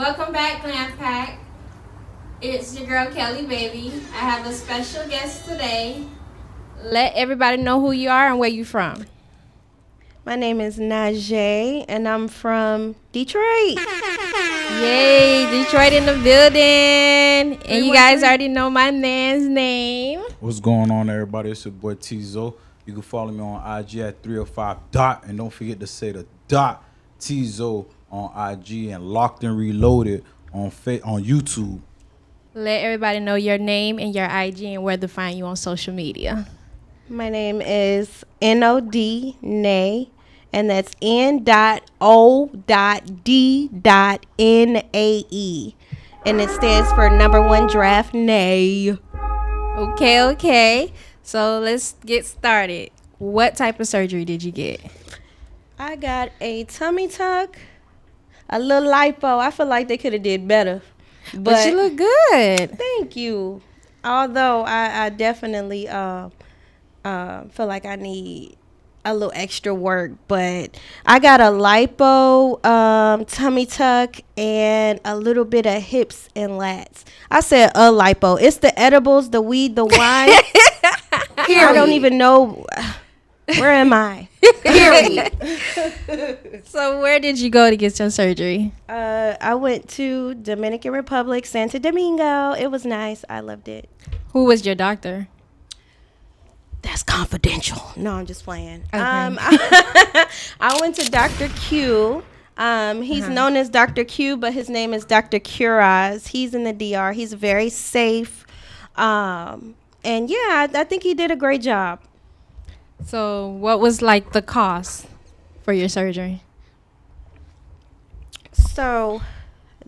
Welcome back, Glam Pack. It's your girl Kelly, baby. I have a special guest today. Let everybody know who you are and where you from. My name is Najee, and I'm from Detroit. Yay, Detroit in the building. And you guys already know my man's name. What's going on, everybody? It's your boy Tizo. You can follow me on IG at 305 dot, and don't forget to say the dot Tizo on IG and Locked and Reloaded on YouTube. Let everybody know your name and your IG and where to find you on social media. My name is N.O.D, NAE, and that's N.O.D.NAE, and it stands for number one draft NAE. Okay. So let's get started. What type of surgery did you get? I got a tummy tuck, a little lipo. I feel like they could have did better. But you look good. Thank you. Although I definitely feel like I need a little extra work, but I got a lipo, tummy tuck, and a little bit of hips and lats. I said a lipo. It's the edibles, the weed, the wine. I don't even know. Where am I? So where did you go to get your surgery? I went to Dominican Republic, Santo Domingo. It was nice. I loved it. Who was your doctor? That's confidential. No, I'm just playing. Okay. I went to Dr. Q. He's known as Dr. Q, but his name is Dr. Curaz. He's in the DR. He's very safe. And yeah, I think he did a great job. So what was like the cost for your surgery? So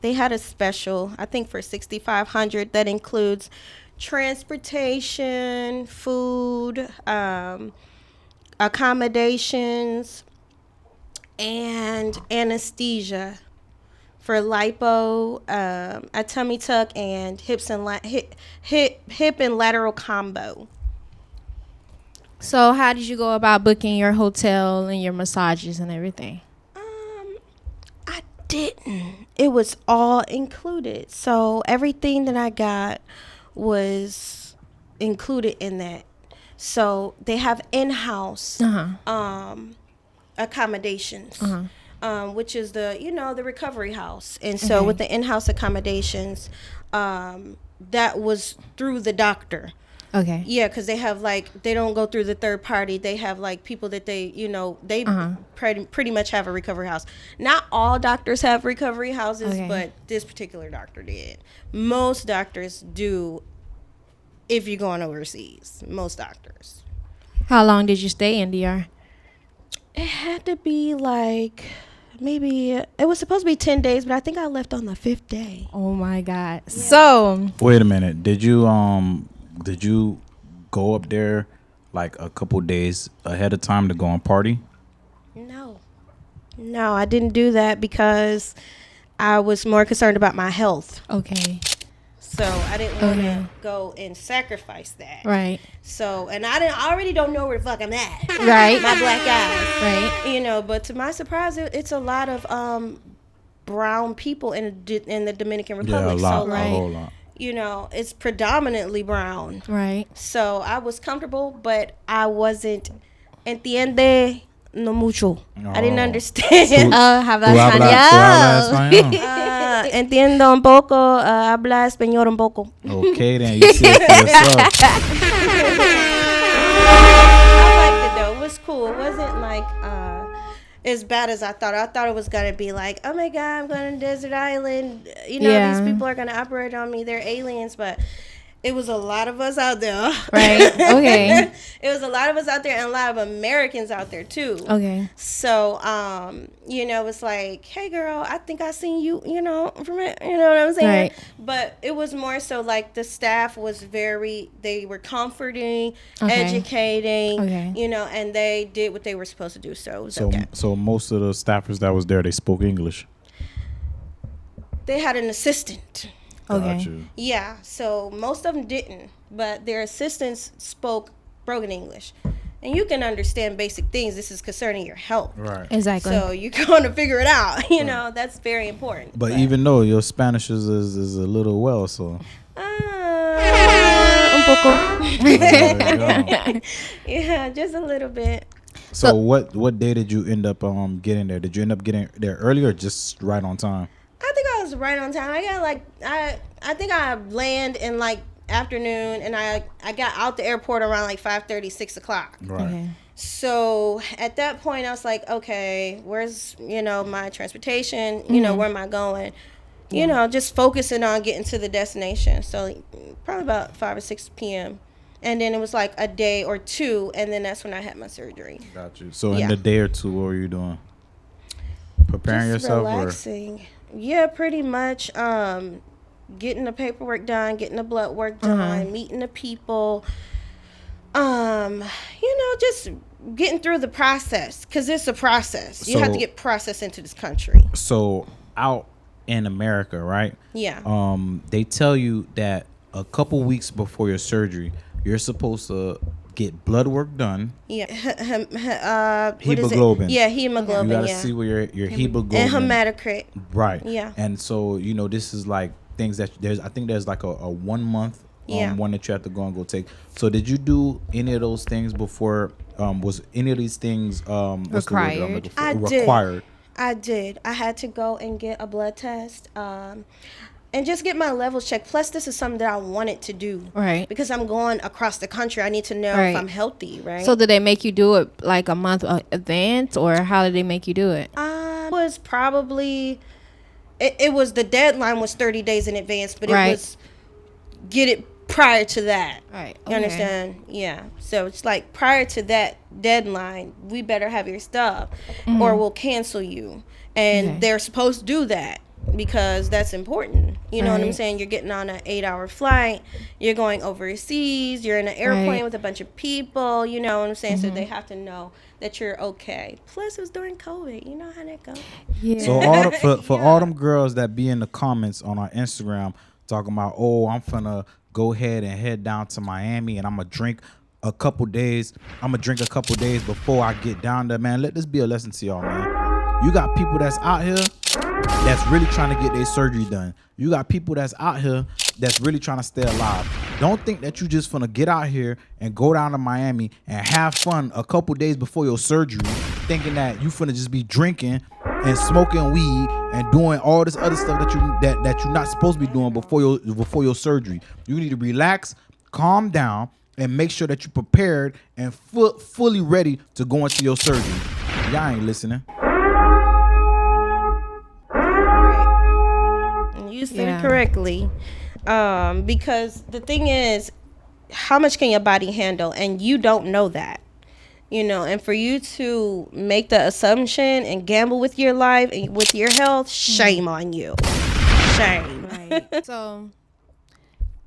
they had a special, I think for $6,500, that includes transportation, food, accommodations, and anesthesia for lipo, a tummy tuck, and hip and lateral combo. So how did you go about booking your hotel and your massages and everything? I didn't. It was all included. So everything that I got was included in that. So they have in-house accommodations, which is the recovery house. And so with the in-house accommodations, that was through the doctor. Okay. Yeah, because they have they don't go through the third party. They have people that they pretty much have a recovery house. Not all doctors have recovery houses, but this particular doctor did. Most doctors do if you're going overseas. Most doctors. How long did you stay in DR? It had to be maybe, it was supposed to be 10 days, but I think I left on the 5th day. Oh my God. Yeah. So. Wait a minute. Did you go up there a couple days ahead of time to go and party? No, I didn't do that because I was more concerned about my health. Okay. So I didn't want to go and sacrifice that. Right. So, and I already don't know where the fuck I'm at. Right. My black eyes. Right. But to my surprise, it's a lot of brown people in the Dominican Republic. Yeah, a whole lot. It's predominantly brown. Right. So I was comfortable, but I wasn't. Entiende no mucho. I didn't understand. Habla español. Entiendo un poco, habla español un poco. Okay, then you see it for yourself. I liked it though. It was cool. It wasn't as bad as I thought. I thought it was gonna be oh my God, I'm going to desert island. These people are gonna operate on me. They're aliens, but it was a lot of us out there. Right. Okay. It was a lot of us out there and a lot of Americans out there too. Okay. So, it's hey girl, I think I seen you, from it, you know what I'm saying? Right. But it was more so the staff was they were comforting, educating, and they did what they were supposed to do. So it was okay. So most of the staffers that was there, they spoke English. They had an assistant. Okay. Got you. Yeah, so most of them didn't, but their assistants spoke broken English. and you can understand basic things. This is concerning your health. Right. Exactly. So you're going to figure it out. You know, that's very important. But even though your Spanish is a little well, so Un poco. there you go. Yeah, just a little bit. So what day did you end up getting there? Did you end up getting there early or just right on time? I think I was right on time. I got like I think I land in like afternoon, and I got out the airport around like 5:30, 6 o'clock. Right. Okay. So at that point, I was like, okay, where's my transportation? You know, where am I going? You know, just focusing on getting to the destination. So probably about 5 or 6 p.m. And then it was like a day or two, and then that's when I had my surgery. Got you. So in Yeah. the day or two, what were you doing? Preparing Just yourself relaxing. Yeah, pretty much. Getting the paperwork done, getting the blood work done, meeting the people. Just getting through the process, because it's a process. You have to So- get processed into this country. So out in America, right? Yeah. They tell you that a couple weeks before your surgery, you're supposed to get blood work done. Yeah. What is it? Hemoglobin. Yeah, You hemoglobin. gotta Yeah. see where your hemoglobin. And hematocrit. Right. Yeah. And so this is like things that I think there's like a 1 month Yeah. one that you have to go take. So did you do any of those things before? Was any of these things what's the word that I'm looking for? I did. Required? I did. I had to go and get a blood test. And just get my levels checked. Plus, this is something that I wanted to do. Right. Because I'm going across the country. I need to know Right. if I'm healthy, right? So did they make you do it like a month advance, or how did they make you do it? Was probably, it was, the deadline was 30 days in advance, but Right. it was get it prior to that. Right. You understand? Yeah. So it's like prior to that deadline, we better have your stuff or we'll cancel you. And Okay. they're supposed to do that because that's important. You know what I'm Right. saying? You're getting on an 8-hour flight. You're going overseas. You're in an airplane Right. with a bunch of people. You know what I'm saying? So they have to know that you're okay. Plus, it was during COVID. You know how that goes. Yeah. So all for all them girls that be in the comments on our Instagram talking about, oh, I'm finna go ahead and head down to Miami and I'm gonna drink a couple days before I get down there, man. Let this be a lesson to y'all, man. You got people that's out here that's really trying to get their surgery done. You got people that's out here that's really trying to stay alive. Don't think that you just finna get out here and go down to Miami and have fun a couple days before your surgery, thinking that you finna just be drinking and smoking weed and doing all this other stuff that you're not supposed to be doing before your surgery. You need to relax, calm down, and make sure that you're prepared and fully ready to go into your surgery. Y'all ain't listening. You said it correctly. Because the thing is, how much can your body handle? And you don't know that. And for you to make the assumption and gamble with your life and with your health, shame on you. Shame. Right. So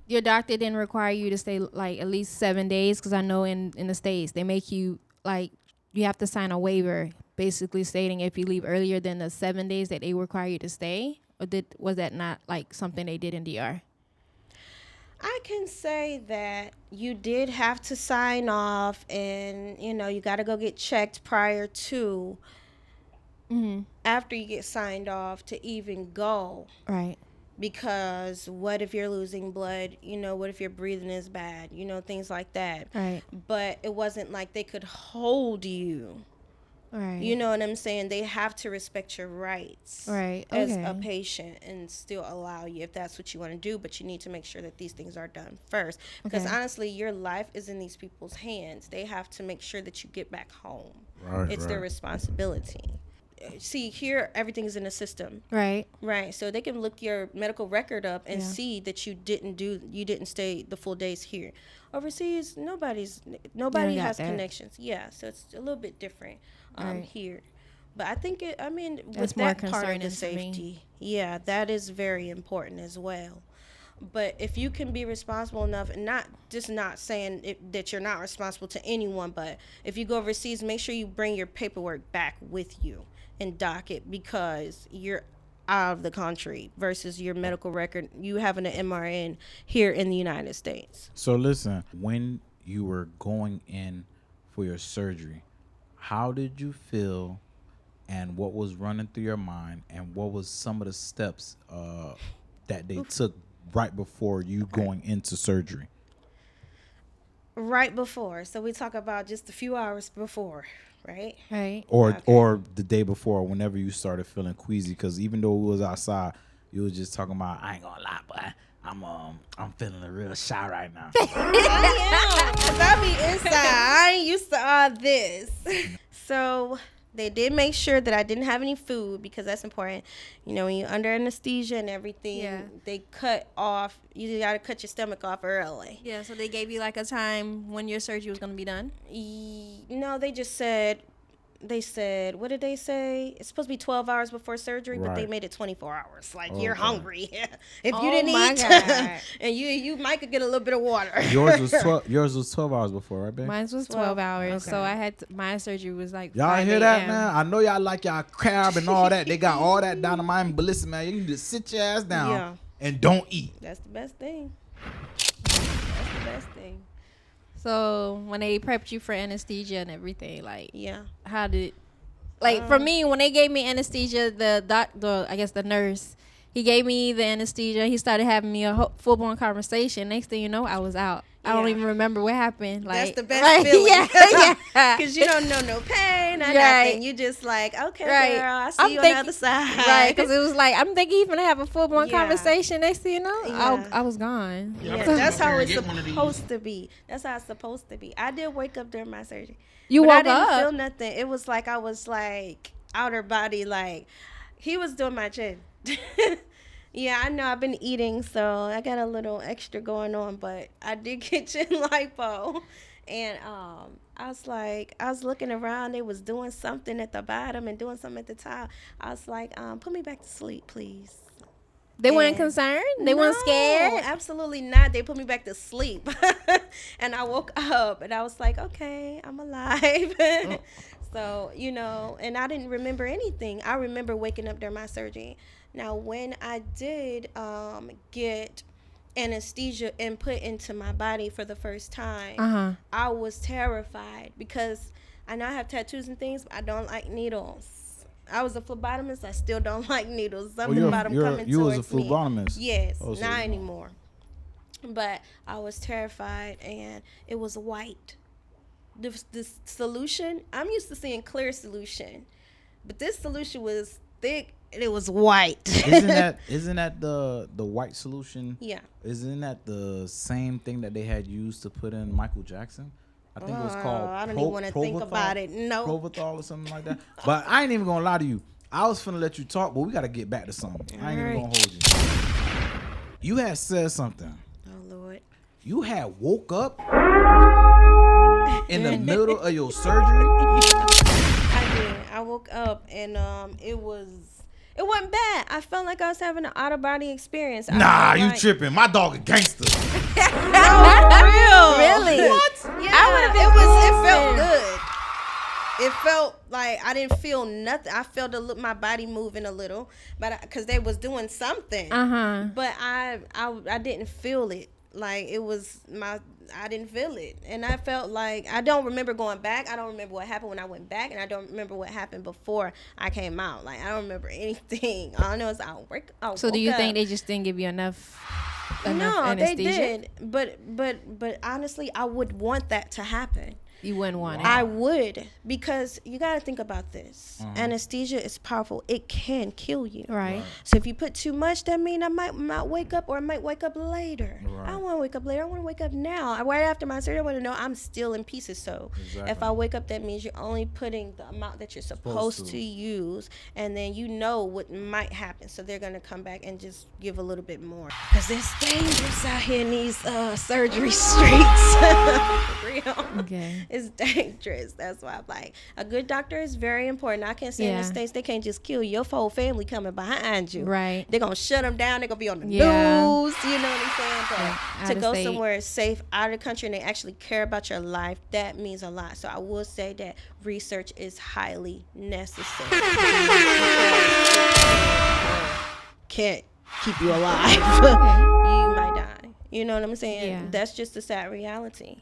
your doctor didn't require you to stay like at least 7 days, because I know in the States they make you like you have to sign a waiver basically stating if you leave earlier than the 7 days that they require you to stay. Or was that not like something they did in DR? I can say that you did have to sign off, and you got to go get checked prior to after you get signed off to even go. Right. Because what if you're losing blood? What if your breathing is bad? Things like that. Right. But it wasn't like they could hold you. Right. You know what I'm saying? They have to respect your rights Right. as Okay. a patient and still allow you if that's what you want to do. But you need to make sure that these things are done first. Because Okay. honestly, your life is in these people's hands. They have to make sure that you get back home. Right, It's their responsibility. See, here, everything's in the system. Right. Right, so they can look your medical record up and Yeah. see that you didn't stay the full days here. Overseas, nobody got has that. connections. Yeah, so it's a little bit different Right. here. But I think with That's that more part of concerning the to me. safety, yeah, that is very important as well. But if you can be responsible enough, and not saying that you're not responsible to anyone, but if you go overseas, make sure you bring your paperwork back with you and dock it, because you're out of the country versus your medical record, you having an MRN here in the United States. So listen, when you were going in for your surgery. How did you feel, and what was running through your mind, and what was some of the steps that they took right before you going into surgery? Right before. So we talk about just a few hours before, right? Right. Or the day before, whenever you started feeling queasy, because even though we was outside, you was just talking about, I ain't gonna lie, but I'm feeling a real shy right now. I am. 'Cause I be inside. I ain't used to all this. So they did make sure that I didn't have any food, because that's important. You know, when you're under anesthesia and everything, Yeah. they cut off. You got to cut your stomach off early. Yeah, so they gave you like a time when your surgery was going to be done? No, they just said, what did they say? It's supposed to be 12 hours before surgery, but they Right. made it 24 hours. Like, you're Okay. hungry. If Oh you didn't my eat, God. and you might could get a little bit of water. Yours was 12 hours before, right, babe? Mine was 12. 12 hours, so Okay. I had my surgery was like Y'all 5 hear that, a.m. man? I know y'all like y'all crab and all that. They got all that down in Miami, but listen, man, you need to sit your ass down Yeah. and don't eat. That's the best thing. That's the best thing. So when they prepped you for anesthesia and everything, like, Yeah. how did, like, for me, when they gave me anesthesia, I guess the nurse, he gave me the anesthesia. He started having me a full-blown conversation. Next thing you know, I was out. I don't Yeah. even remember what happened. That's Like, the best right, feeling. Yeah, Because you don't know no pain or Right. nothing. You just like, okay, Right. girl, I see I'm you on think- the other side. Right, because it was like, I'm thinking he's going to have a full-blown Yeah. conversation. Next thing you know, Yeah. I was gone. Yeah, that's how it's supposed to be. That's how it's supposed to be. I did wake up during my surgery. You but I woke didn't up? feel nothing. It was like I was like outer body, like he was doing my chin. Yeah, I know I've been eating, so I got a little extra going on, but I did get chin lipo. And I was looking around, they was doing something at the bottom and doing something at the top. I was like, put me back to sleep, please. They weren't And- concerned? They weren't No, scared? absolutely not. They put me back to sleep. And I woke up and I was like, okay, I'm alive. So, you know, and I didn't remember anything. I remember waking up during my surgery. Now, when I did get anesthesia and put into my body for the first time, Uh-huh. I was terrified because I know I have tattoos and things, but I don't like needles. I was a phlebotomist. I still don't like needles. Something about them coming you was a towards me. phlebotomist? Yes, Oh, so not you- anymore. But I was terrified, and it was white. The solution, I'm used to seeing clear solution, but this solution was thick and it was white. Isn't that the white solution? Yeah. Isn't that the same thing that they had used to put in Michael Jackson? I think it was called. I don't even want to think about it. No. Provothol or something like that. But I ain't even gonna lie to you. I was finna let you talk, but we gotta get back to something. I ain't even gonna hold you. You had said something. Oh Lord. You had woke up in the middle of your surgery. I did. I woke up and it wasn't bad. I felt like I was having an out of body experience. I Nah, felt you like- tripping. My dog a gangster. No, for real. Really? What? Yeah, it felt good. It felt like I didn't feel nothing. I felt my body moving a little, but because they was doing something. Uh-huh. But I didn't feel it. Like it was I didn't feel it, and I felt like I don't remember going back. I don't remember what happened when I went back, and I don't remember what happened before I came out. Like I don't remember anything. All I know is I woke So do you up. think they just didn't give you enough No, anesthesia? they did. But honestly, I would want that to happen. You wouldn't want it. I would, because you got to think about this. Anesthesia is powerful. It can kill you. Right. So if you put too much, that means I might not wake up, or I might wake up later. Right. I don't want to wake up later. I want to wake up now. Right after my surgery, I want to know I'm still in pieces. So Exactly. if I wake up, that means you're only putting the amount that you're supposed to use, and then you know what might happen. So they're going to come back and just give a little bit more. Because it's dangerous out here in these surgery streets. For real. Okay. It's dangerous. That's why I'm like, a good doctor is very important. I can't say in the Yeah. States they can't just kill you. Your whole family coming behind you. Right. They're going to shut them down. They're going to be on the Yeah. news. You know what I'm saying? But Out to of go state. somewhere safe, out of the country, and they actually care about your life, that means a lot. So I will say that research is highly necessary. Can't keep you alive. You might die. You know what I'm saying? Yeah. That's just a sad reality.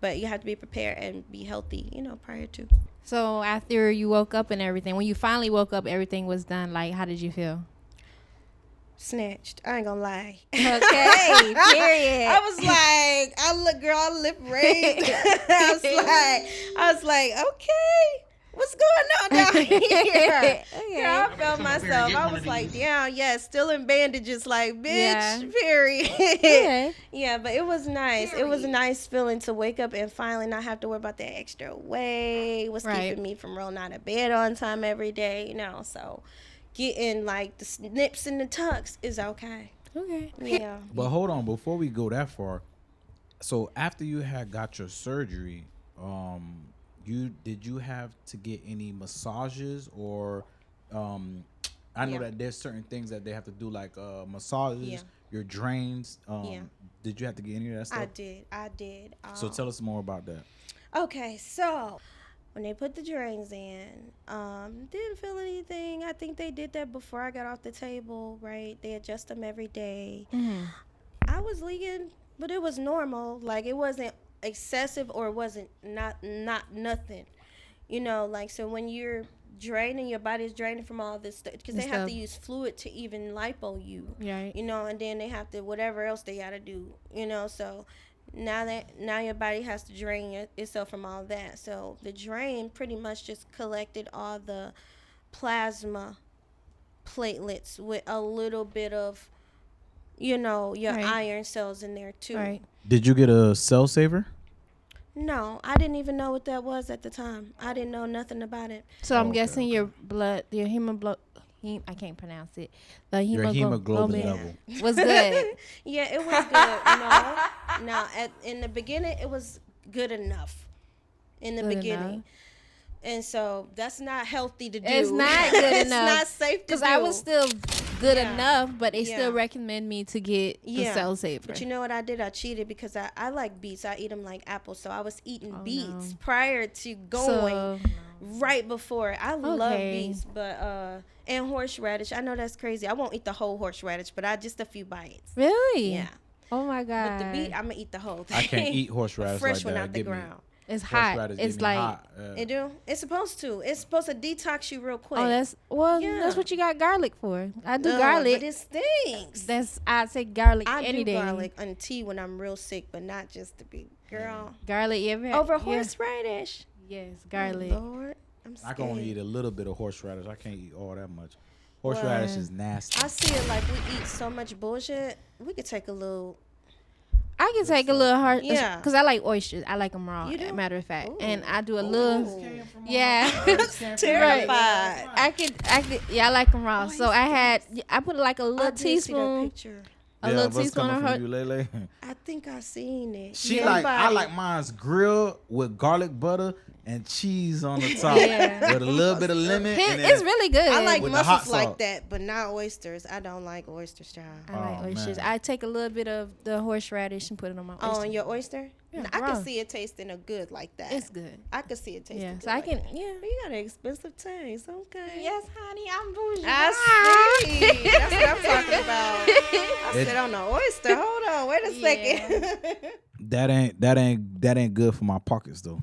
but you have to be prepared and be healthy, prior to. So after you woke up and everything, when you finally woke up, everything was done. Like, how did you feel? Snatched. I ain't gonna lie. Okay, period. I was like, I lip raised. I was like, okay, what's going on down here? Okay. Girl, I felt myself. I was like, damn, yeah, still in bandages, like, bitch, Yeah. period. Okay. Yeah, but it was nice. It was a nice feeling to wake up and finally not have to worry about that extra weight. What's Right. keeping me from rolling out of bed on time every day, so getting like the snips and the tucks is okay. Okay. Yeah. But hold on, before we go that far, so after you had got your surgery, did you have to get any massages or I know Yeah. that there's certain things that they have to do like massages, Yeah. your drains. Yeah. Did you have to get any of that stuff? I did. So tell us more about that. Okay, so when they put the drains in, didn't feel anything. I think they did that before I got off the table, right? They adjust them every day. Mm-hmm. I was leaking, but it was normal. Like, it wasn't excessive or it wasn't not nothing. Like, so when you're draining, your body is draining from all this stuff because they have to use fluid to even lipo you. Right. And then they have to whatever else they got to do. So now your body has to drain itself from all that. So the drain pretty much just collected all the plasma platelets with a little bit of your Right. iron cells in there too. Right. Did you get a cell saver? No, I didn't even know what that was at the time. I didn't know nothing about it. So I'm Okay, guessing okay. your blood, your I can't pronounce it. The Your hemoglobin level. was good. Yeah, it was good. No, in the beginning, it was good enough. In the Good beginning. enough. And so that's not healthy to do. It's not good It's enough. not safe to do. Because I was still good Yeah. enough, but they Yeah. still recommend me to get the cell saver. But you know what I did? I cheated because I like beets. I eat them like apples. So I was eating beets no. prior to going So, right before. I love Okay. beets, but and horseradish. I know that's crazy. I won't eat the whole horseradish, but just a few bites. really? Yeah. Oh my But god. the beet, I'm gonna eat the whole thing. I can't eat horseradish fresh like one that. out the Give me- ground. It's hot. horseradish It's give me like hot. It do? It's supposed to. It's supposed to detox you real quick. oh, Yeah. that's what you got garlic for. I do garlic. But it stinks. I'd say garlic I any do day. garlic on tea when I'm real sick, but not just to be girl. Garlic, yeah. Over yeah. horseradish. Yes, garlic. Lord, I'm scared. I can only eat a little bit of horseradish. I can't eat all that much. Horseradish Well, is nasty. I see it like we eat so much bullshit. We could take a little. I can take a little hard, Yeah. because I like oysters. I like them raw. You do? Matter of fact, Ooh. and I do a little. Yeah. Terrified. I could. Yeah, I like them raw. So I put like a I little did see that teaspoon, picture. a Yeah, little what's teaspoon coming of from you, Lele? I think I seen it. She Somebody- I like mine's grilled with garlic butter and cheese on the top Yeah. with a little bit of lemon. And then It's really good. I like With the hot mussels like sauce. that, but not oysters. I don't like oysters, child. I like Oh, oysters. man. I take a little bit of the horseradish and put it on my oyster. On your oyster? Yeah, I raw. can see it tasting good like that. It's good. I can see it tasting Yeah, good. so I like can. that. Yeah. But you got an expensive taste, okay? Yes, honey, I'm bougie. I see. That's what I'm talking about. I It- said on the oyster. Hold on, wait a second. that ain't good for my pockets though.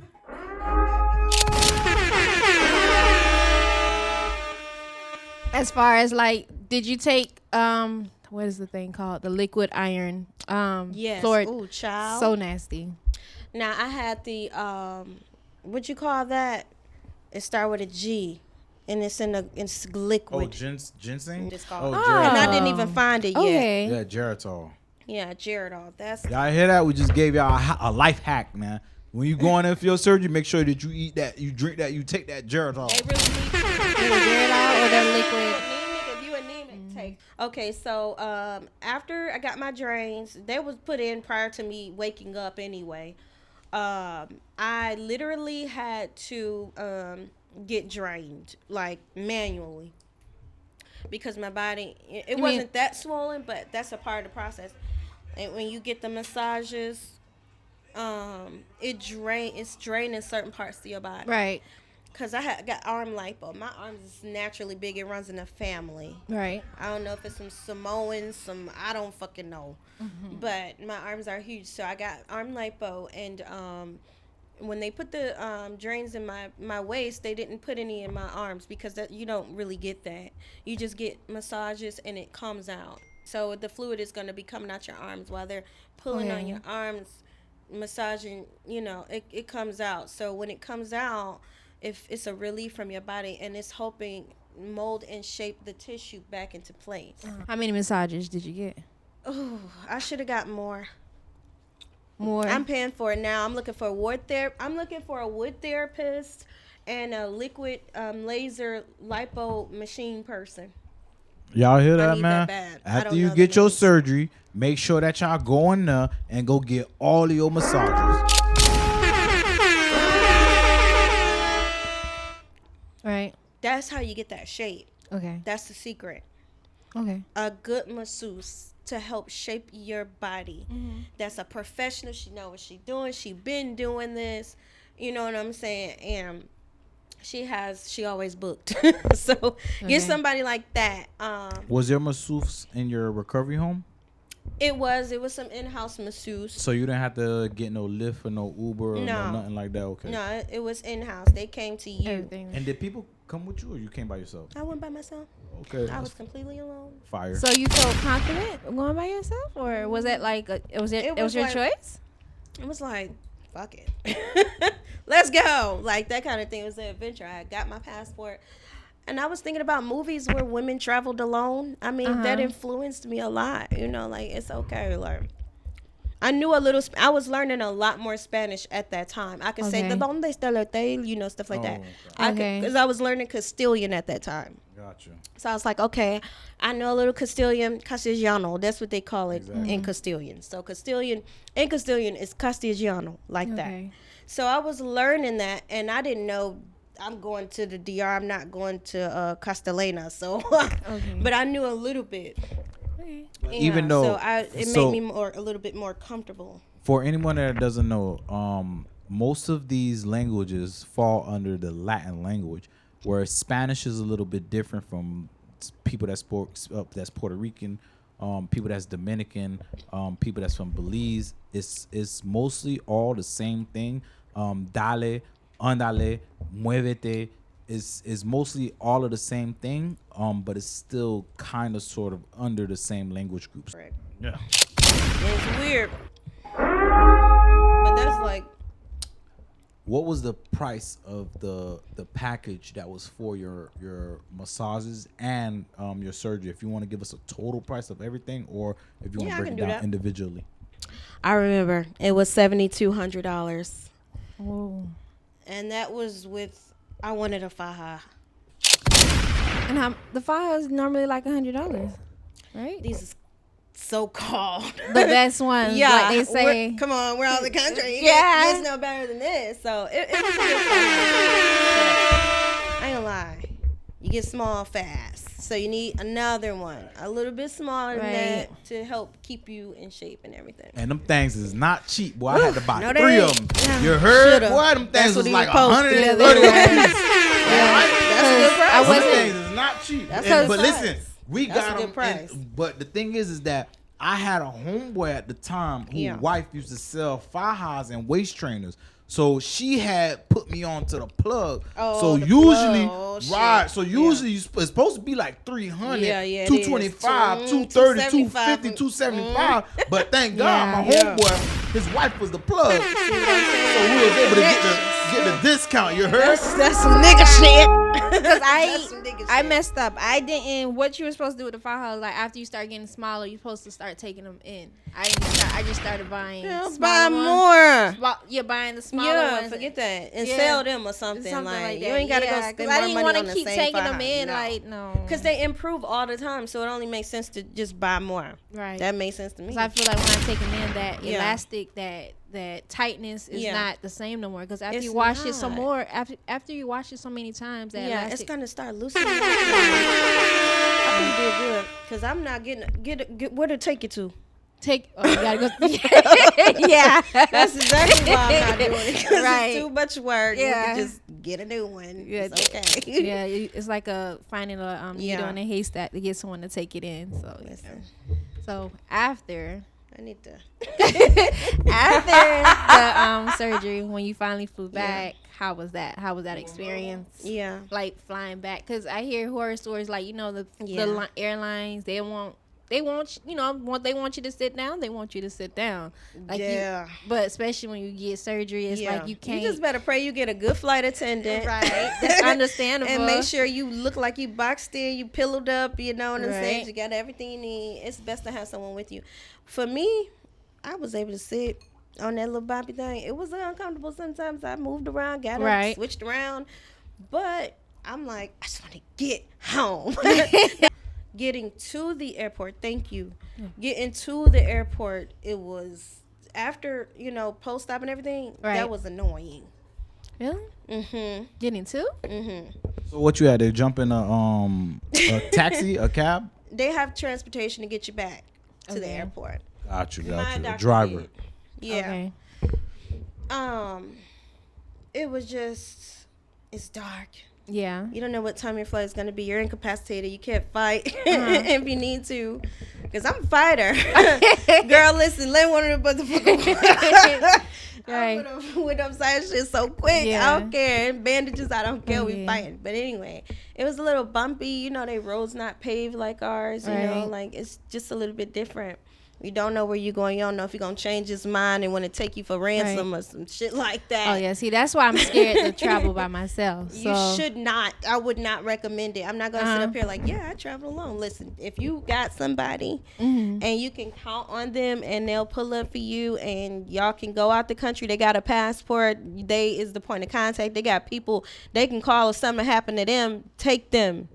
As far as like, did you take what is the thing called? The liquid iron. Yes. Fluoride. Ooh, child. So nasty. Now I had the what you call that? It start with a G, and it's liquid. Oh, ginseng. It's called. Oh, Oh. And I Geritol. didn't even find it yet. Okay. Yeah, Geritol. Yeah, Geritol. That's Y'all hear that? We just gave y'all a life hack, man. When you go in there for your surgery, make sure that you eat that, you drink that, you take that Geritol. they really need to. Geritol or the liquid. Anemic, if you anemic, take. Okay, so after I got my drains, they was put in prior to me waking up anyway. I literally had to get drained like manually because my body it mean- wasn't that swollen, but that's a part of the process. And when you get the massages, it's draining certain parts of your body. Right. Cause I got arm lipo. My arms is naturally big. It runs in the family. Right. I don't know if it's some Samoans, I don't fucking know. But my arms are huge. So I got arm lipo, and when they put the drains in my waist, they didn't put any in my arms because you don't really get that. You just get massages and it comes out. So the fluid is going to be coming out your arms while they're pulling on your arms, massaging, it comes out. So when it comes out, if it's a relief from your body, and it's helping mold and shape the tissue back into place. How many massages did you get? Oh, I should have got more. More. I'm paying for it now. I'm looking for a wood therapist and a liquid laser lipo machine person. Y'all hear I that, need man? that bad. I After don't you know get the your names. surgery, make sure that y'all go in there and go get all of your massages. Right. That's how you get that shape. Okay. That's the secret. Okay. A good masseuse to help shape your body. That's a professional. She know what she doing. She been doing this. You know what I'm saying? And she always booked. So get somebody like that. Was there masseuse in your recovery home? It was some in-house masseuse. So you didn't have to get no Lyft or no Uber or no nothing like that? Okay. No, it was in-house. They came to you. Everything. And did people come with you or you came by yourself? I went by myself. Okay. I was completely alone. Fire. So you felt confident going by yourself, or was it like it was your like- choice? It was like, fuck it. Let's go. Like that kind of thing. It was an adventure. I got my passport. And I was thinking about movies where women traveled alone. I mean, that influenced me a lot. Like, it's okay. Like, I knew a little. I was learning a lot more Spanish at that time. I could say, "De donde está el hotel?" Stuff like that. Because I was learning Castilian at that time. Gotcha. So I was like, okay, I know a little Castilian, Castellano. That's what they call it in Castilian. So Castilian is Castellano, like that. So I was learning that, and I didn't know I'm going to the DR. I'm not going to Castellana. So, but I knew a little bit. Okay. Even though it made me a little bit more comfortable. For anyone that doesn't know, most of these languages fall under the Latin language, where Spanish is a little bit different from people that's Puerto Rican, people that's Dominican, people that's from Belize. It's mostly all the same thing. Dale, andale, muévete is mostly all of the same thing, but it's still kind of sort of under the same language groups. Right. Yeah. It's weird. But that's like, what was the price of the package that was for your massages and your surgery? If you want to give us a total price of everything, or if you want to break it down individually. I remember it was $7,200. Whoa. And that was with, I wanted a faja. And the faja is normally like $100, right? These is so called The best ones. yeah, Like they say. come on, we're out of the country. Yeah. It's no better than this. So it was a good faja. I ain't gonna lie. You get small fast. So you need another one, a little bit smaller than that, to help keep you in shape and everything. And them things is not cheap, boy. I had to buy No, 3 they of ain't. them. Yeah. You heard? Shoulda. Boy, them things That's was what like he posted. $130 a Yeah. piece. That's a good price. I Them wasn't. things is not cheap. That's And- a but good listen, price. we That's a got good them. price. But the thing is that I had a homeboy at the time whose wife used to sell fajas and waist trainers. So she had put me on to the plug. Oh, so the usually, plug. Oh, right? shit. So usually it's supposed to be like 300, Yeah, it 225, is. 230, 275. 250, 275. But thank God, my homeboy, his wife was the plug. So we was able to get the discount. You heard? That's some nigga shit. Because That's some nigga I shit. messed up. I didn't. What you were supposed to do with the faja, like after you start getting smaller, you're supposed to start taking them in. I just started buying. Buy smaller more. ones. You're buying the smaller Yeah, ones. forget that. And Yeah. sell them or something. Like, you ain't got to go spend 'cause more I didn't money wanna on the keep same taking faja. them in. No. Like no, Because they improve all the time, so it only makes sense to just buy more. right. That makes sense to me. Because I feel like when I take them in, that Yeah. elastic, that tightness is Yeah. not the same no more. Because after It's you wash it some not. more, after you wash it so many times, that yeah, elastic. it's gonna start loosening. I think you did good because I'm not get where to take you to. You gotta go. Yeah, that's exactly why I'm not doing it. 'Cause Right. it's too much work. Yeah. You can just get a new one. Yeah. It's okay. Yeah, it's like finding a needle in a haystack to get someone to take it in. So, Listen, so after I need to. the surgery, when you finally flew back, how was that? How was that experience? Yeah. Like flying back, because I hear horror stories. Like, the airlines, they want they want you to sit down. They want you to sit down. Like but especially when you get surgery, it's like you can't. You just better pray you get a good flight attendant. Right. That's understandable. And make sure you look like you boxed in, you pillowed up, you know what I'm saying? Right. You got everything you need. It's best to have someone with you. For me, I was able to sit on that little boppy thing. It was uncomfortable sometimes. I moved around, got up, switched around. But I'm like, I just want to get home. Getting to the airport, thank you. Getting to the airport, it was after, post stop and everything, that was annoying. Really? Mm-hmm. Getting to? Mm-hmm. So what you had to jump in a taxi, a cab? They have transportation to get you back to the airport. Got you. My Driver. did. Yeah. Okay. It was just, it's dark. Yeah. You don't know what time your flight is going to be. You're incapacitated. You can't fight if you need to. Because I'm a fighter. Girl, listen, let one of the motherfuckers. Right. I went upside shit so quick. Yeah. I don't care. And bandages, I don't care. We fighting. But anyway, it was a little bumpy. They roads not paved like ours. You know, like it's just a little bit different. You don't know where you're going. You don't know if you're going to change his mind and want to take you for ransom or some shit like that. Oh, yeah. See, that's why I'm scared to travel by myself. So. You should not. I would not recommend it. I'm not going to sit up here like, I travel alone. Listen, if you got somebody and you can count on them and they'll pull up for you and y'all can go out the country, they got a passport, they is the point of contact. They got people they can call if something happen to them, take them.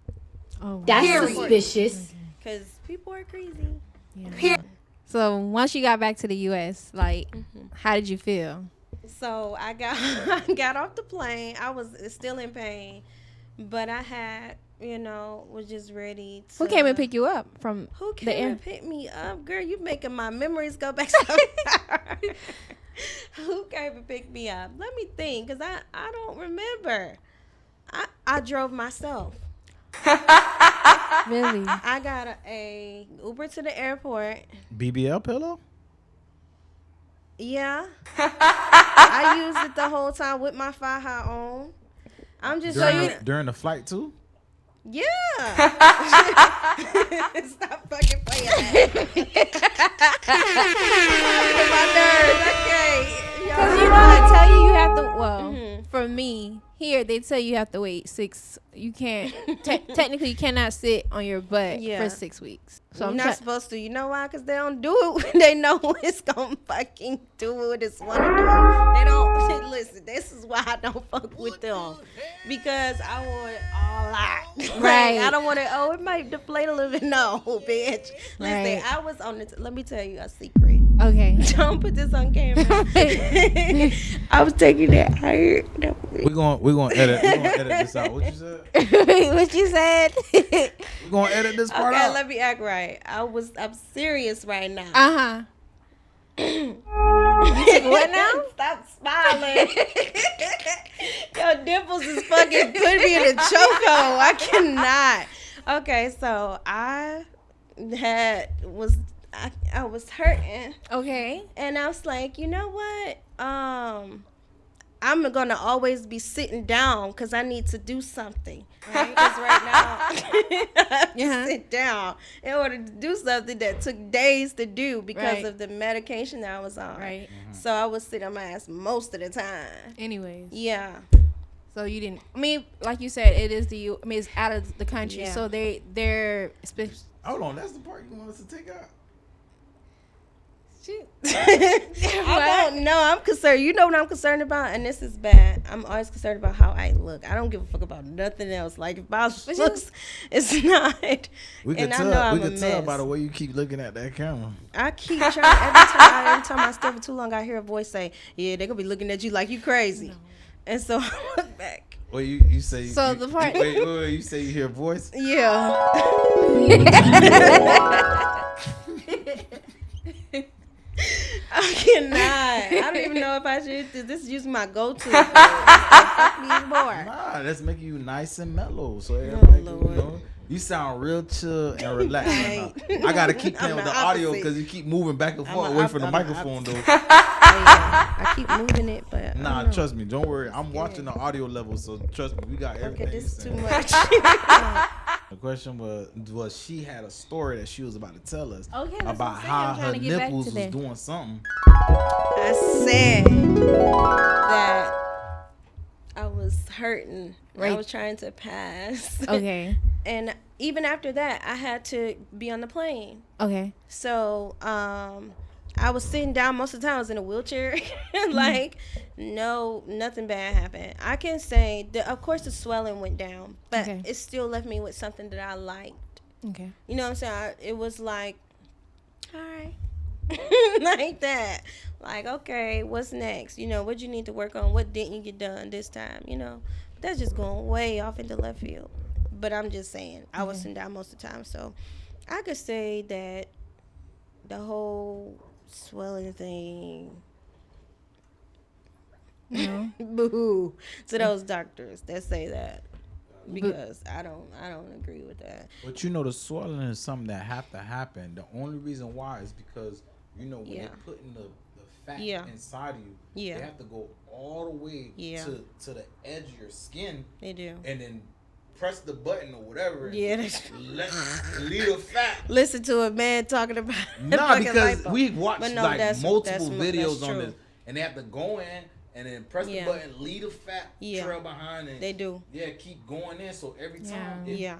Oh, that's suspicious. Because people are crazy. Yeah. So once you got back to the U.S., like, how did you feel? So I got off the plane. I was still in pain, but I had, was just ready to. Who came and picked you up from Who the came air? and picked me up? Girl, you making my memories go back so far. Who came and picked me up? Let me think, because I don't remember. I drove myself. Really? I got a Uber to the airport. BBL pillow? Yeah. I used it the whole time with my faja on. I'm just during the flight too? Yeah. Stop fucking playing my nerves. Okay. Because they tell you have to. Well, for me here, they tell you have to wait 6. You can't. Technically, you cannot sit on your butt for 6 weeks. So I'm not supposed to. You know why? Because they don't do it when they know it's gonna fucking do what it's want to do. They don't listen. This is why I don't fuck with them, because I want it all out. Right. I don't want it. Oh, it might deflate a little bit. No, bitch. Listen, Right. I was on it. Let me tell you a secret. Okay. Don't put this on camera. I was taking that. We're gonna edit this out. What you said? What you said? We're gonna edit this part out. Let me act right. I'm serious right now. You took what now? Stop smiling. Your dimples is fucking putting me in a chokehold. I cannot. Okay, so I was hurting. Okay. And I was like, you know what? I'm gonna always be sitting down because I need to do something. Right? Because right now I have to sit down in order to do something that took days to do because of the medication that I was on. Right. So I would sit on my ass most of the time. Anyways. Yeah. So you didn't. I mean, like you said, it's out of the country. Yeah. So they're. Hold on, that's the part you want us to take out. I don't know. I'm concerned. You know what I'm concerned about? And this is bad. I'm always concerned about how I look. I don't give a fuck about nothing else. Like, if my looks, it's not. We can tell by the way you keep looking at that camera. I keep trying. Every time I stare for too long, I hear a voice say, "Yeah, they're gonna be looking at you like you crazy." No. And so I look back. Well, you say. So the part. Wait, you say you hear a voice? Yeah. I cannot. I don't even know know if I should. This is usually my go-to. Fuck these more. Nah, that's making you nice and mellow. So Oh, everybody, can, Lord. you sound real chill and relaxed. I Right now. I gotta keep playing I'm with the the audio opposite. because you keep moving back and I'm forth a- away from the I'm the microphone, though. Oh, yeah. I keep moving it, but I Nah, don't know. trust me. Don't worry. I'm watching the audio level, so trust me. We got everything. Okay, you this is too saying. much. The question was she had a story that she was about to tell us Okay, that's what about I'm saying. how I'm trying her to get back nipples to was that. doing something. I said that I was hurting. Right. I was trying to pass. Okay. And even after that, I had to be on the plane. Okay. So, I was sitting down most of the time. I was in a wheelchair. Like, no, nothing bad happened. I can say that, of course, the swelling went down, but Okay. it still left me with something that I liked. Okay. You know what I'm saying? It was like, all right. Like that. Like, okay, what's next? You know, what you need to work on? What didn't you get done this time? You know, that's just going way off into left field. But I'm just saying, I was sitting down most of the time. So I could say that the whole swelling thing, No. boo, to those doctors that say that. Because I don't agree with that. But you know, the swelling is something that have to happen. The only reason why is because you know when Yeah. they're putting the fat Yeah. inside of you, Yeah. they have to go all the way Yeah. to the edge of your skin They do. and then press the button or whatever. and Yeah, that's leave the fat. listen to a man talking about Nah, fucking because lipo. we watched But no, like that's multiple that's videos on true. this, and they have to go in and then press Yeah. the button, leave the fat Yeah. trail behind, and They do. yeah, keep going in. So every time Yeah. it Yeah.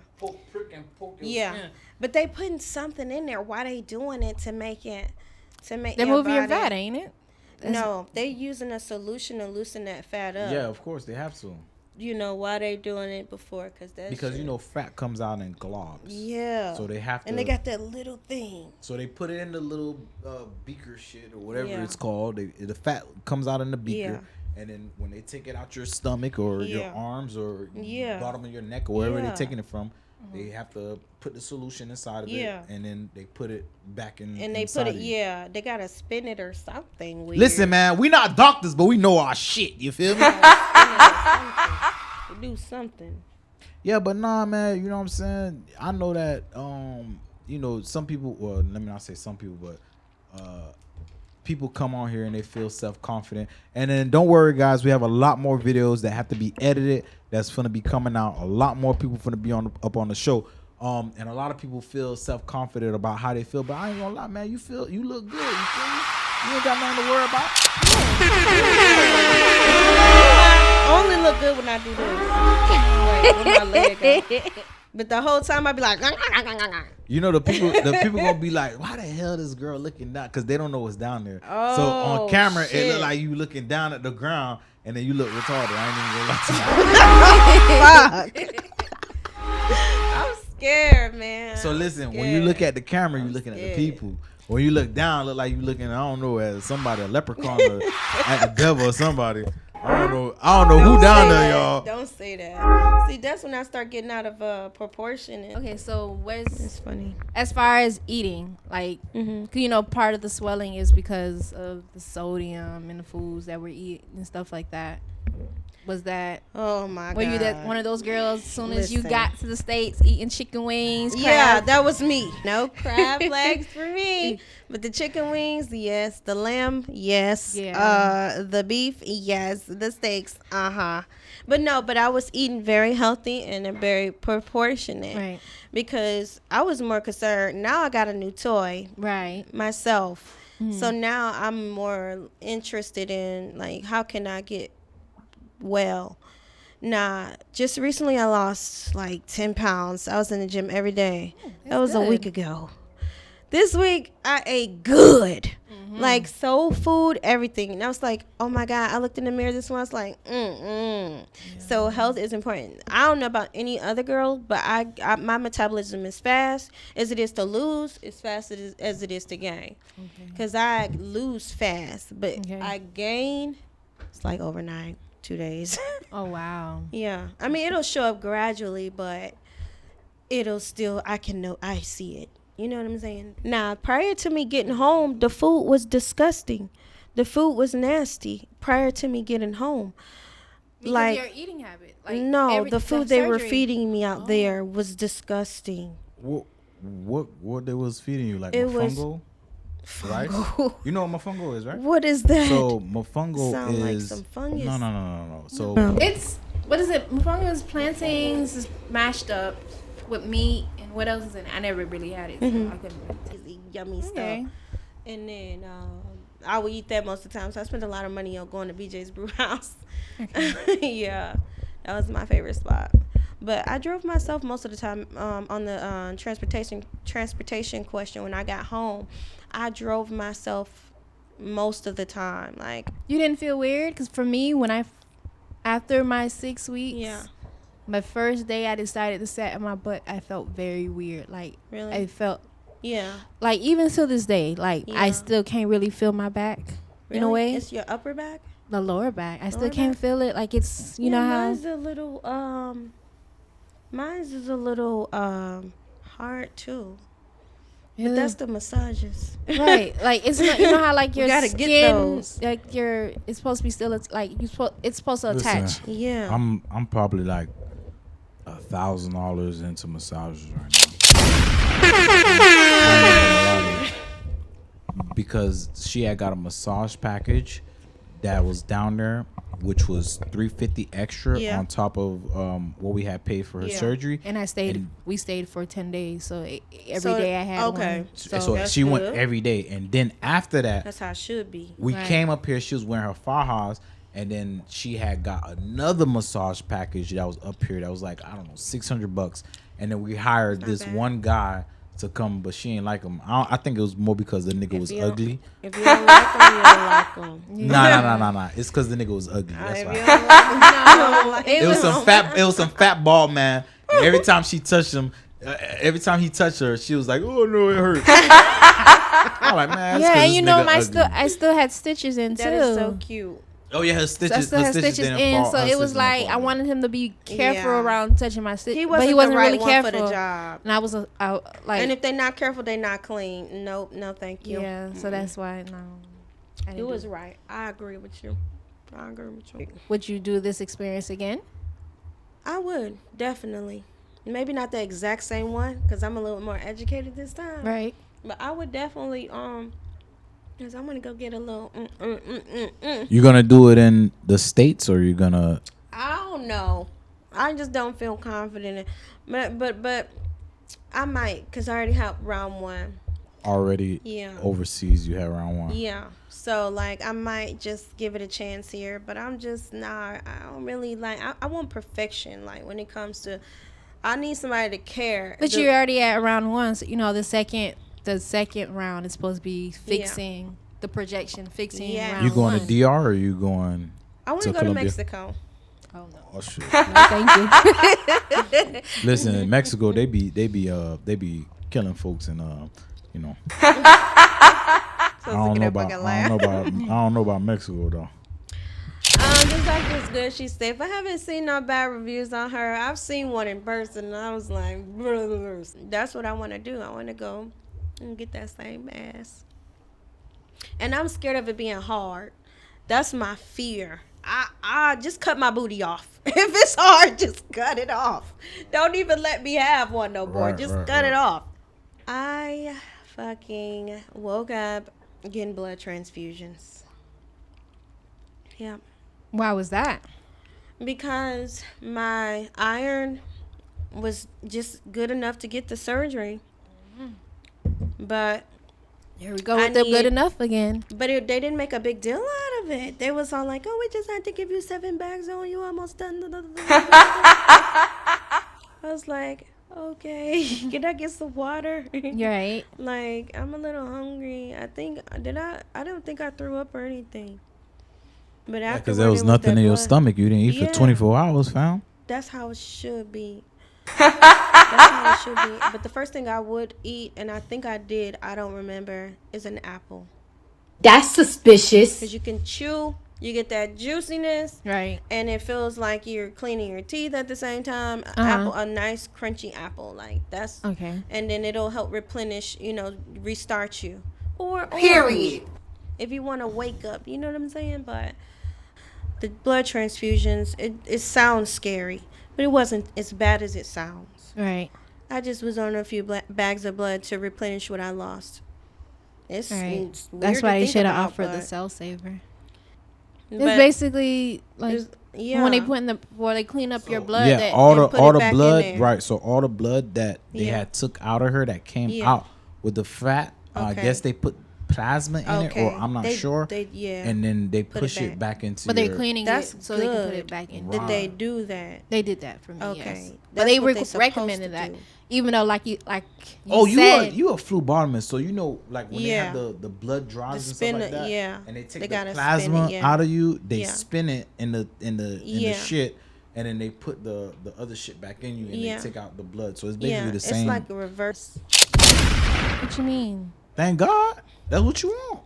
prick and poke your Yeah, skin. but they putting something in there. Why they doing it to make They're your moving your body- fat, ain't it? No, they using a solution to loosen that fat up. Yeah, of course they have to. You know why they doing it before? Because you know fat comes out in globs. Yeah. So they have to. And they got that little thing. So they put it in the little beaker shit or whatever Yeah. it's called. The fat comes out in the beaker, and then when they take it out your stomach or your Yeah. arms or Yeah. bottom of your neck or wherever Yeah. they're taking it from, they have to put the solution inside of Yeah. it, and then they put it back in. And they inside put it, of you. yeah, they gotta spin it or something weird. Listen, man, we not doctors, but we know our shit. You feel me? They do something. Yeah, but nah, man, you know what I'm saying? I know that, you know, some people, well, let me not say some people, but people come on here and they feel self-confident. And then don't worry, guys, we have a lot more videos that have to be edited that's going to be coming out. A lot more people going to be up on the show. And a lot of people feel self-confident about how they feel, but I ain't gonna lie, man, you look good, you feel me? You ain't got nothing to worry about. I only look good when I do this. Like, with my leg out. But the whole time I be like, You know the people gonna be like, why the hell this girl looking down? Because they don't know what's down there. So on Oh, camera it shit. look like you looking down at the ground, and then you look retarded. I ain't even gonna lie to you. fuck. I'm scared, man. So I'm listen, when scared. you look at the camera, you looking at the scared. people. When you look down, look like you looking, I don't know, at somebody, a leprechaun, or at the devil or somebody. I don't know who Don't down say there, that. y'all. Don't say that. See, that's when I start getting out of proportion. And Okay, so it's funny. as far as eating, like, 'cause, you know, part of the swelling is because of the sodium in the foods that we're eating and stuff like that. Was that, Oh my god. were you that one of those girls as soon as you Listen. got to the States eating chicken wings? Yeah, crab? that was me. No crab legs for me. But the chicken wings, yes. The lamb, yes. Yeah. The beef, yes. The steaks, But I was eating very healthy and very proportionate. Right. Because I was more concerned. Now I got a new toy Right. myself. So now I'm more interested in, like, how can I get well? Nah, just recently I lost like 10 pounds. I was in the gym every day. That was a good. week ago. This week I ate good. Like soul food, everything. And I was like, oh my God. I looked in the mirror this one. I was like, So health is important. I don't know about any other girl, but I my metabolism is fast as it is to lose, as fast as it is to gain. Because I lose fast, but Okay. I gain, it's like overnight, 2 days. Oh, wow. Yeah. I mean, it'll show up gradually, but it'll still, I see it. You know what I'm saying? Now, prior to me getting home, the food was disgusting. The food was nasty prior to me getting home. Because Like, your eating habit. Like no, the food they were surgery. feeding me out there was disgusting. What they was feeding you, like It was mofongo, rice? You know what mofongo is, right? What is that? So mofongo Sound like is some fungus. no. So No. It's what is it? Mofongo is plantains mashed up with meat and what else is in it? I never really had it, so I couldn't. Easy, yummy Okay. stuff. And then I would eat that most of the time. So I spent a lot of money on going to BJ's Brew House. Yeah, that was my favorite spot. But I drove myself most of the time on the transportation question. When I got home, I drove myself most of the time. Like, You didn't feel weird? Because for me, after my 6 weeks, yeah, my first day I decided to sit on my butt, I felt very weird. Like, really, I felt, yeah. like, even to this day, like, I Yeah. still can't really feel my back in a Really? way. It's your upper back. The lower back. I still Lower can't back? feel it. Like, it's, you know how. Mine's a little mine's is a little hard too. Yeah. But that's the massages. Right, like it's not, you know how like We your gotta skin, get those. like it's supposed to be still like it's supposed to Listen, attach. Yeah. I'm probably like $1,000 into massages right now. Because she had got a massage package that was down there, which was $350 extra Yeah. on top of what we had paid for her Yeah. surgery. And And- we stayed for 10 days, so every So, day I had okay. one. So that's she went good. every day, and then after that, That's how it should be. we Right. came up here. She was wearing her fajas, and then she had got another massage package that was up here that was like, I don't know, $600. And then we hired Not this bad. one guy to come, but she ain't like him. I think it was more because the nigga was you don't- ugly. If you don't like them, you don't like them. Nah. It's because the nigga was ugly. That's If why. you don't like them, you don't like It was some fat bald man. And every time she touched him, every time he touched her, she was like, "Oh no, it hurts." I'm like, man, that's 'cause Yeah, and this you know, nigga ugly. I still had stitches in That too. is so cute. Oh yeah, her So I stitches. still Her had stitches stitches didn't in, fall. so Her it was stitches didn't like fall. I wanted him to be careful Yeah. around touching my stitches, He but he wasn't wasn't the right really one careful. for the job. And I was like, And if they're not careful, they're not clean. Nope, no, thank you. yeah, so that's why no. I It didn't was do. right. I agree with you. I agree with you. Would you do this experience again? I would definitely. Maybe not the exact same one because I'm a little more educated this time. Right. But I would definitely because I'm gonna go get a little. You gonna do it in the States, or you gonna? I don't know. I just don't feel confident. But I might because I already have round one. Already Yeah. overseas, you had round one. Yeah. So like I might just give it a chance here, but I'm just not. I don't really like. I want perfection. Like when it comes to, I need somebody to care. But you're already at round one, so you know the second round is supposed to be fixing the projection, fixing. Yeah. Round You going one. to DR or you going? I want to to go to Colombia? Mexico. Oh no, Oh shit! no thank you. Listen, in Mexico, they be killing folks, and you know. I don't know about Mexico though. This actor is good. She's safe. I haven't seen no bad reviews on her. I've seen one in person, and I was like, that's what I want to do. I want to go and get that same ass. And I'm scared of it being hard. That's my fear. I just cut my booty off. If it's hard, just cut it off. Don't even let me have one no more. Right, Just right, cut it right. off. I fucking woke up getting blood transfusions. Yep. Why was that? Because my iron was just good enough to get the surgery. But Here we go I with the good need- enough again. they didn't make a big deal out of it. They was all like, "Oh, we just had to give you 7 bags on you, almost done." I was like, "Okay, can I get some water?" You're right. Like, I'm a little hungry. I don't think I threw up or anything. But Yeah, after because there was nothing in your stomach. You didn't eat Yeah. for 24 hours, fam. That's how it should be. That's how it should be. But the first thing I would eat, and I think I did, I don't remember, is an apple. That's suspicious. Because you can chew, you get that juiciness, Right. and it feels like you're cleaning your teeth at the same time. Uh-huh. A nice crunchy apple, like that's Okay. and then it'll help replenish, restart you. Or Period. if you want to wake up. You know what I'm saying? But the blood transfusions, it sounds scary, but it wasn't as bad as it sounds. Right. I just was on a few bags of blood to replenish what I lost. It's, Right. it's weird That's to why they think should have about, offered the but- cell saver. It's but basically like it's- yeah. when they put in the where they clean up your blood. Yeah, that, all and the put it back in blood, there. right? So all the blood that they Yeah. had took out of her that came Yeah. out with the fat, I Okay. guess they put plasma in it, or I'm not sure. Yeah. And then they Put it push it back. back into. but they're your- cleaning That's it so they can put good. it back in. Did they Right. do that? They did that for me. Okay. Yes. But That's they what they supposed recommended to that, do. even though like you Oh, said, you a phlebotomist, so you know, like when Yeah. they have the blood draws The and spin stuff like it, that, yeah. and they take They the gotta spin plasma it, yeah. out of you, they Yeah. spin it in the Yeah. shit, and then they put the other shit back in you, and Yeah. they take out the blood. So it's basically Yeah, the same. it's like a reverse. what you mean? Thank God, that's what you want.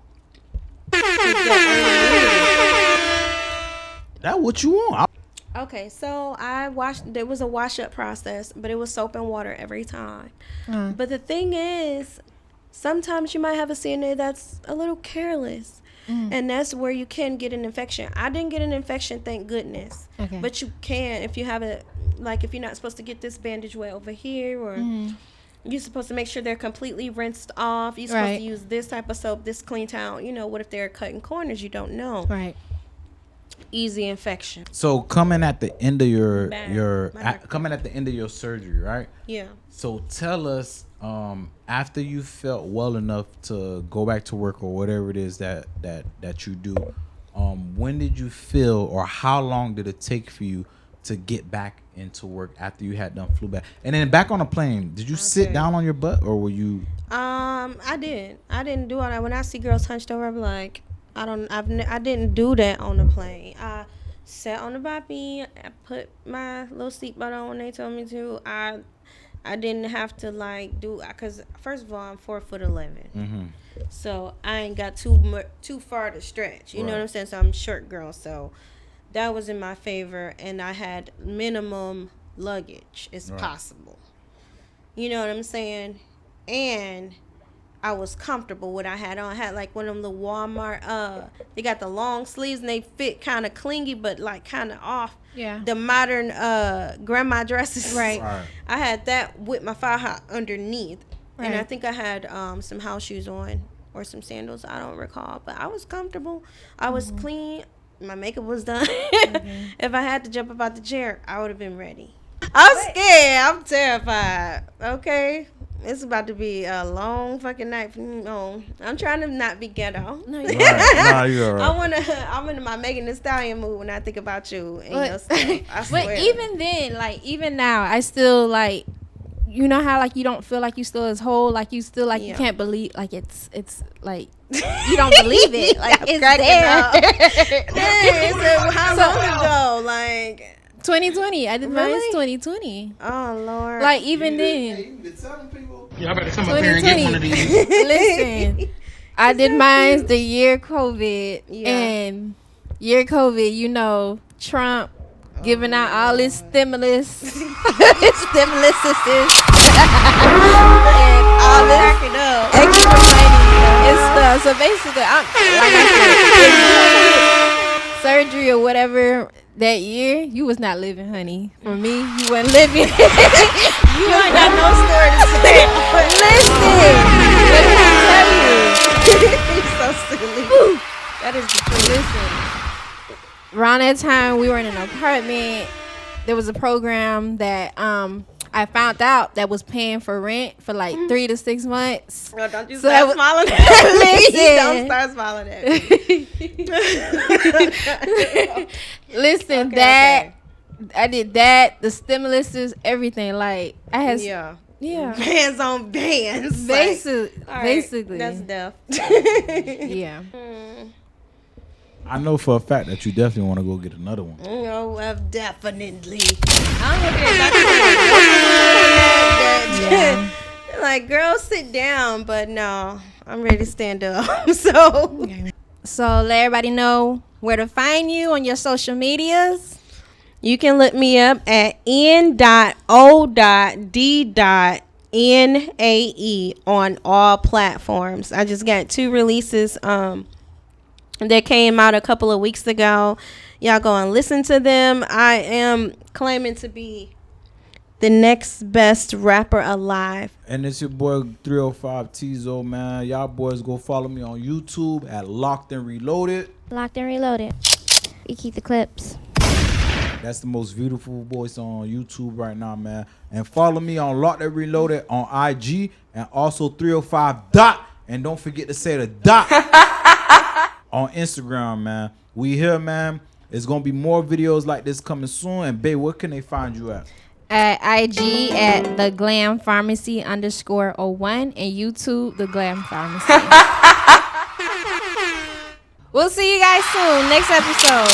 That's what you want. Okay, so I washed. There was a wash up process, but it was soap and water every time. But the thing is, sometimes you might have a CNA that's a little careless, and that's where you can get an infection. I didn't get an infection, thank goodness. Okay. But you can if you have a, like if you're not supposed to get this bandage wet over here, or you're supposed to make sure they're completely rinsed off. You're supposed Right. to use this type of soap, this clean towel. You know, what if they're cutting corners? You don't know. Right. Easy infection. So coming at the end of your Bad. My doctor. coming at the end of your surgery, right? Yeah. So tell us, after you felt well enough to go back to work or whatever it is that you do, when did you feel, or how long did it take for you to get back into work after you had done flew back? And then back on the plane, did you sit Okay. down on your butt, or were you? I didn't do all that. When I see girls hunched over, I'm like, I didn't do that on the plane. I sat on the bobby. I put my little seatbelt on when they told me to. I didn't have to like do, cause first of all, I'm 4'11", so I ain't got too far to stretch. You know what I'm saying? So I'm a short girl, so that was in my favor, and I had minimum luggage as possible. You know what I'm saying? And I was comfortable with what I had on. I had like one of them little Walmart, they got the long sleeves and they fit kind of clingy, but like kind of off. Yeah. The modern grandma dresses. Right. I had that with my faja underneath. And I Right. think I had some house shoes on or some sandals. I don't recall. But I was comfortable. I was clean. My makeup was done. If I had to jump up out the chair, I would have been ready. I'm scared. I'm terrified. Okay? It's about to be a long fucking night for me. No, I'm trying to not be ghetto. No, Right. Nah, you're all right. I'm in my Megan Thee Stallion mood when I think about you and your But, stuff. I swear. but even then, like even now, I still like, you know how like you don't feel like you still as whole, like you still like you Yeah. can't believe, like it's like you don't believe it, like I'm it's cracking there. up. Dang, so how long ago? Like, 2020, I did mine Really? 2020. oh Lord. Like even then, You been telling people. Y'all better come up here and get one of 2020. these. Listen, I did mine the year COVID, Yeah. and year COVID, you know, Trump giving out all this stimulus, stimulus assistance, and all this Crack it up. extra money and stuff. So basically, I'm like I said, surgery or whatever that year, you was not living, honey. For me, you wasn't living. You ain't got no story to say. Listen, let me tell you. He's so silly. That is the truth. Listen, around that time, we were in an apartment. There was a program that I found out that was paying for rent for like 3 to 6 months. No, don't you So that start was- smiling at me. Listen. Don't start smiling at me. Listen, Okay, that I did that, the stimuluses, everything. Like I had, Yeah. yeah, Bands on bands. basically, All right, basically, That's deaf. yeah. I know for a fact that you definitely want to go get another one. No, definitely. I'm Yeah. Like, girl, sit down. But no, I'm ready to stand up. So, So let everybody know where to find you on your social medias. you can look me up at N.O.D.NAE on all platforms. I just got 2 releases that came out a couple of weeks ago. Y'all go and listen to them. I am claiming to be the next best rapper alive. And it's your boy 305 Tizo, man. Y'all boys go follow me on YouTube at Locked and Reloaded. Locked and Reloaded. We keep the clips. That's the most beautiful voice on YouTube right now, man. And follow me on Locked and Reloaded on IG and also 305 dot. And don't forget to say the dot on Instagram, man. We here, man. It's gonna be more videos like this coming soon. And babe, where can they find you at? At IG at the Glam Pharmacy _01 and YouTube the Glam Pharmacy. We'll see you guys soon. Next episode.